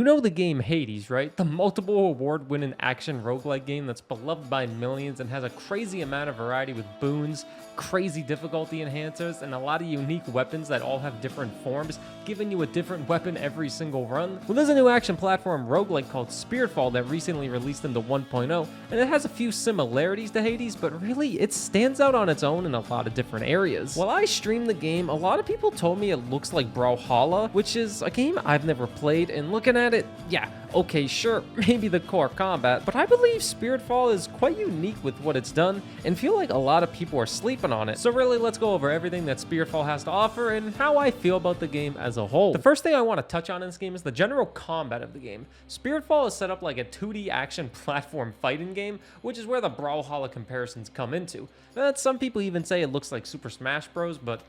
You know the game Hades, right? The multiple award-winning action roguelike game that's beloved by millions and has a crazy amount of variety with boons, crazy difficulty enhancers, and a lot of unique weapons that all have different forms, giving you a different weapon every single run? Well, there's a new action platform roguelike called Spiritfall that recently released into 1.0, and it has a few similarities to Hades, but really, it stands out on its own in a lot of different areas. While I streamed the game, a lot of people told me it looks like Brawlhalla, which is a game I've never played, and looking at it, yeah, okay, sure, maybe the core combat, but I believe Spiritfall is quite unique with what it's done, and feel like a lot of people are sleeping on it. So really, let's go over everything that Spiritfall has to offer and how I feel about the game as a whole. The first thing I want to touch on in this game is the general combat of the game. Spiritfall is set up like a 2D action platform fighting game, which is where the Brawlhalla comparisons come into. Now, some people even say it looks like Super Smash Bros, but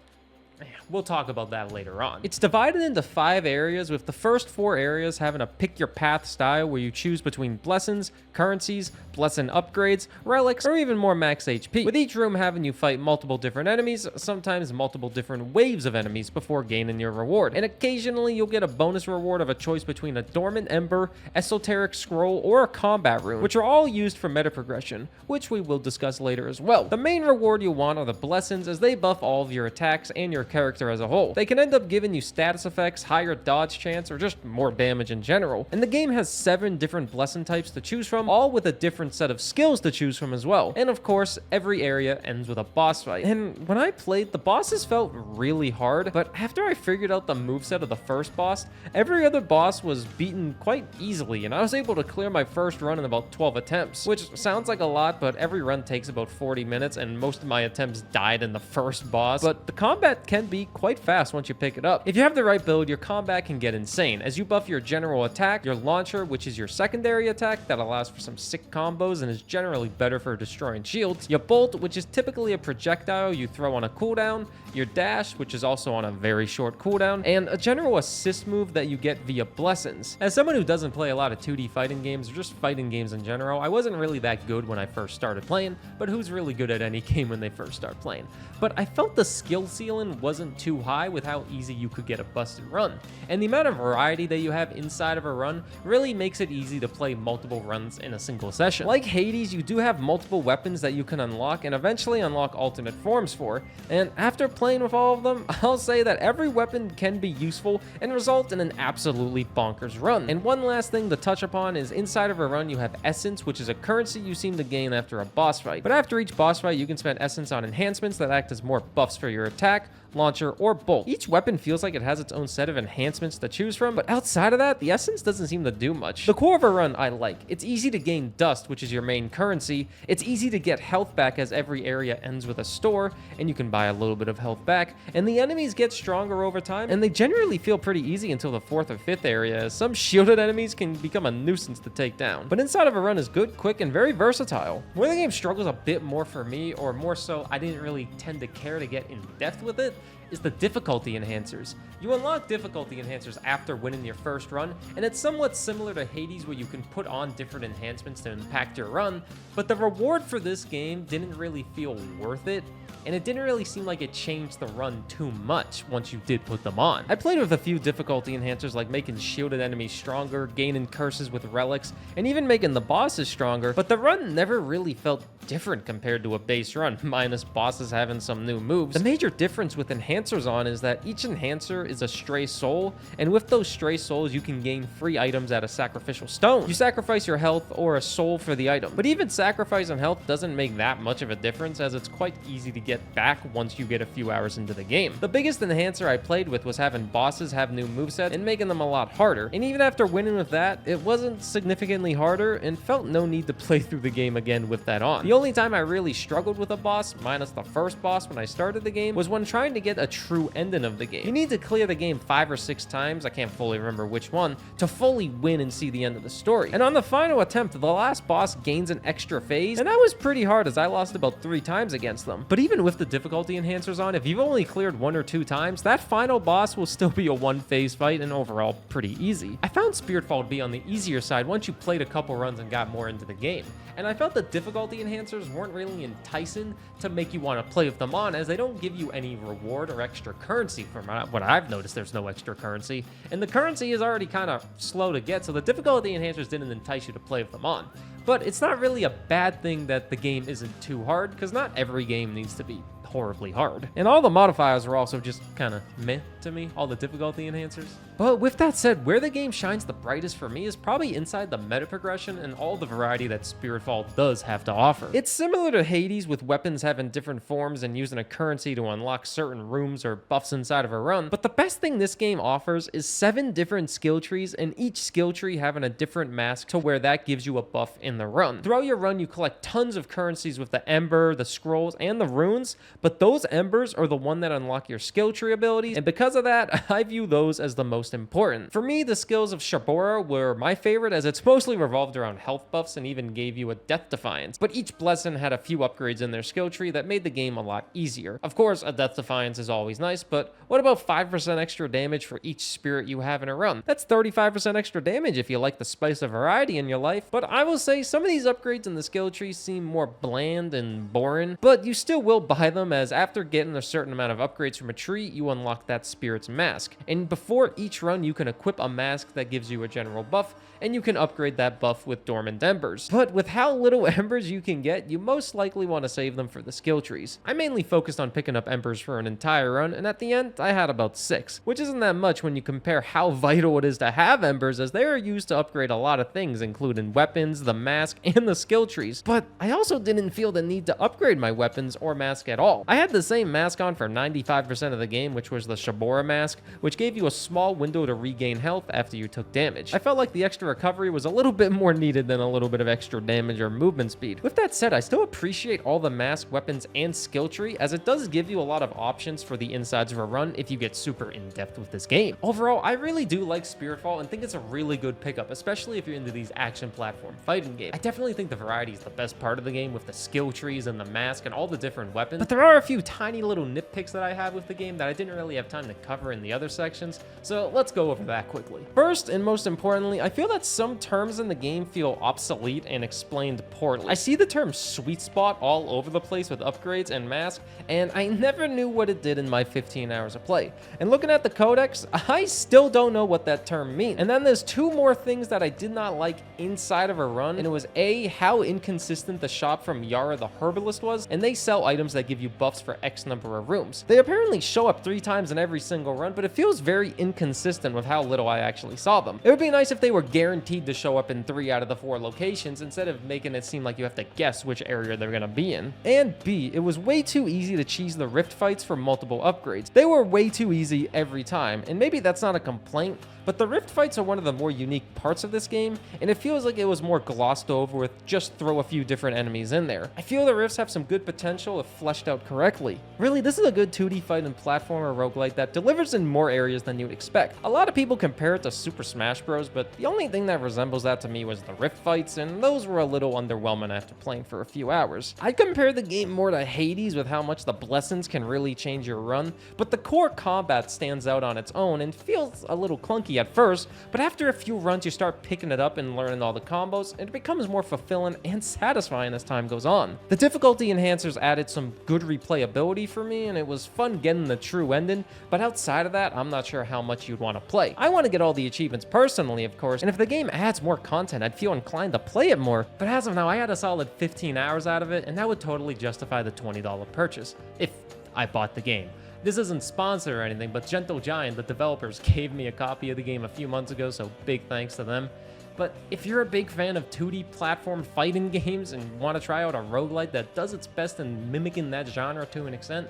we'll talk about that later on. It's divided into 5 areas, with the first 4 areas having a pick your path style where you choose between blessings, currencies, blessing upgrades, relics, or even more max HP, with each room having you fight multiple different enemies, sometimes multiple different waves of enemies before gaining your reward. And occasionally you'll get a bonus reward of a choice between a dormant ember, esoteric scroll, or a combat rune, which are all used for meta progression, which we will discuss later as well. The main reward you want are the blessings, as they buff all of your attacks and your character as a whole. They can end up giving you status effects, higher dodge chance, or just more damage in general. And the game has 7 different blessing types to choose from, all with a different set of skills to choose from as well. And of course, every area ends with a boss fight. And when I played, the bosses felt really hard, but after I figured out the moveset of the first boss, every other boss was beaten quite easily, and I was able to clear my first run in about 12 attempts, which sounds like a lot, but every run takes about 40 minutes, and most of my attempts died in the first boss. But the combat can be quite fast once you pick it up. If you have the right build, your combat can get insane, as you buff your general attack, your launcher, which is your secondary attack that allows for some sick combos and is generally better for destroying shields, your bolt, which is typically a projectile you throw on a cooldown, your dash, which is also on a very short cooldown, and a general assist move that you get via blessings. As someone who doesn't play a lot of 2D fighting games or just fighting games in general, I wasn't really that good when I first started playing, but who's really good at any game when they first start playing? But I felt the skill ceiling wasn't too high with how easy you could get a busted run, and the amount of variety that you have inside of a run really makes it easy to play multiple runs in a single session. Like Hades, you do have multiple weapons that you can unlock and eventually unlock alternate forms for, and after playing with all of them, I'll say that every weapon can be useful and result in an absolutely bonkers run. And one last thing to touch upon is inside of a run you have essence, which is a currency you seem to gain after a boss fight. But after each boss fight, you can spend essence on enhancements that act as more buffs for your attack, launcher, or bolt. Each weapon feels like it has its own set of enhancements to choose from, but outside of that, the essence doesn't seem to do much. The core of a run I like. It's easy to gain dust, which is your main currency. It's easy to get health back, as every area ends with a store, and you can buy a little bit of health back, and the enemies get stronger over time, and they generally feel pretty easy until the 4th or 5th area, as some shielded enemies can become a nuisance to take down. But inside of a run is good, quick, and very versatile. Where the game struggles a bit more for me, or more so I didn't really tend to care to get in depth with it, is the difficulty enhancers. You unlock difficulty enhancers after winning your first run, and it's somewhat similar to Hades, where you can put on different enhancements to impact your run, but the reward for this game didn't really feel worth it, and it didn't really seem like it changed the run too much once you did put them on. I played with a few difficulty enhancers, like making shielded enemies stronger, gaining curses with relics, and even making the bosses stronger, but the run never really felt different compared to a base run, minus bosses having some new moves. The major difference with enhancers on is that each enhancer is a stray soul, and with those stray souls you can gain free items at a sacrificial stone. You sacrifice your health or a soul for the item, but even sacrificing health doesn't make that much of a difference, as it's quite easy to get back once you get a few hours into the game. The biggest enhancer I played with was having bosses have new movesets and making them a lot harder, and even after winning with that, it wasn't significantly harder and felt no need to play through the game again with that on. The only time I really struggled with a boss, minus the first boss when I started the game, was when trying to get a true ending of the game. You need to clear the game 5 or 6 times, I can't fully remember which one, to fully win and see the end of the story. And on the final attempt, the last boss gains an extra phase, and that was pretty hard, as I lost about 3 times against them. But even with the difficulty enhancers on, if you've only cleared 1 or 2 times, that final boss will still be a 1-phase fight and overall pretty easy. I found Spiritfall to be on the easier side once you played a couple runs and got more into the game, and I felt the difficulty enhancers weren't really enticing to make you want to play with them on, as they don't give you any reward or extra currency. From what I've noticed, there's no extra currency, and the currency is already kind of slow to get, so the difficulty enhancers didn't entice you to play with them on. But it's not really a bad thing that the game isn't too hard, because not every game needs to be horribly hard. And all the modifiers are also just kind of meh to me, all the difficulty enhancers. But with that said, where the game shines the brightest for me is probably inside the meta progression and all the variety that Spiritfall does have to offer. It's similar to Hades, with weapons having different forms and using a currency to unlock certain rooms or buffs inside of a run, but the best thing this game offers is 7 different skill trees, and each skill tree having a different mask to where that gives you a buff in the run. Throughout your run, you collect tons of currencies with the Ember, the Scrolls, and the Runes, but those Embers are the one that unlock your skill tree abilities, and because of that, I view those as the most important. For me, the skills of Shabora were my favorite, as it's mostly revolved around health buffs and even gave you a Death Defiance, but each blessing had a few upgrades in their skill tree that made the game a lot easier. Of course, a Death Defiance is always nice, but what about 5% extra damage for each spirit you have in a run? That's 35% extra damage if you like the spice of variety in your life. But I will say some of these upgrades in the skill tree seem more bland and boring, but you still will buy them, as after getting a certain amount of upgrades from a tree, you unlock that spirit's mask. And before each run, you can equip a mask that gives you a general buff, and you can upgrade that buff with dormant embers. But with how little embers you can get, you most likely want to save them for the skill trees. I mainly focused on picking up embers for an entire run, and at the end, I had about 6, which isn't that much when you compare how vital it is to have embers, as they are used to upgrade a lot of things, including weapons, the mask, and the skill trees. But I also didn't feel the need to upgrade my weapons or mask at all. I had the same mask on for 95% of the game, which was the Shabora mask, which gave you a small window to regain health after you took damage. I felt like the extra recovery was a little bit more needed than a little bit of extra damage or movement speed. With that said, I still appreciate all the mask, weapons, and skill tree, as it does give you a lot of options for the insides of a run if you get super in-depth with this game. Overall, I really do like Spiritfall and think it's a really good pickup, especially if you're into these action platform fighting games. I definitely think the variety is the best part of the game, with the skill trees and the mask and all the different weapons, but there are a few tiny little nitpicks that I have with the game that I didn't really have time to cover in the other sections, so let's go over that quickly. First, and most importantly, I feel that some terms in the game feel obsolete and explained poorly. I see the term sweet spot all over the place with upgrades and masks, and I never knew what it did in my 15 hours of play. And looking at the codex, I still don't know what that term means. And then there's 2 more things that I did not like inside of a run, and it was A, how inconsistent the shop from Yara the Herbalist was, and they sell items that give you buffs for X number of rooms. They apparently show up 3 times in every single run, but it feels very inconsistent with how little I actually saw them. It would be nice if they were guaranteed to show up in 3 out of the 4 locations, instead of making it seem like you have to guess which area they're gonna be in. And B, it was way too easy to cheese the rift fights for multiple upgrades. They were way too easy every time, and maybe that's not a complaint, but the rift fights are one of the more unique parts of this game, and it feels like it was more glossed over with just throw a few different enemies in there. I feel the rifts have some good potential if fleshed out correctly. Really, this is a good 2D fight and platformer roguelite that delivers in more areas than you'd expect. A lot of people compare it to Super Smash Bros, but the only thing that resembles that to me was the rift fights, and those were a little underwhelming after playing for a few hours. I compare the game more to Hades with how much the blessings can really change your run, but the core combat stands out on its own and feels a little clunky at first, but after a few runs you start picking it up and learning all the combos, and it becomes more fulfilling and satisfying as time goes on. The difficulty enhancers added some good replayability for me, and it was fun getting the true ending, but outside of that, I'm not sure how much you'd want to play. I want to get all the achievements personally, of course, and if the game adds more content, I'd feel inclined to play it more, but as of now, I had a solid 15 hours out of it, and that would totally justify the $20 purchase, if I bought the game. This isn't sponsored or anything, but Gentle Giant, the developers, gave me a copy of the game a few months ago, so big thanks to them. But if you're a big fan of 2D platform fighting games and want to try out a roguelite that does its best in mimicking that genre to an extent,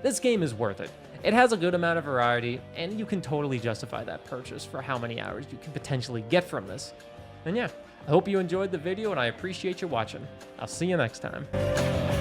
this game is worth it. It has a good amount of variety, and you can totally justify that purchase for how many hours you can potentially get from this. And yeah, I hope you enjoyed the video, and I appreciate you watching. I'll see you next time.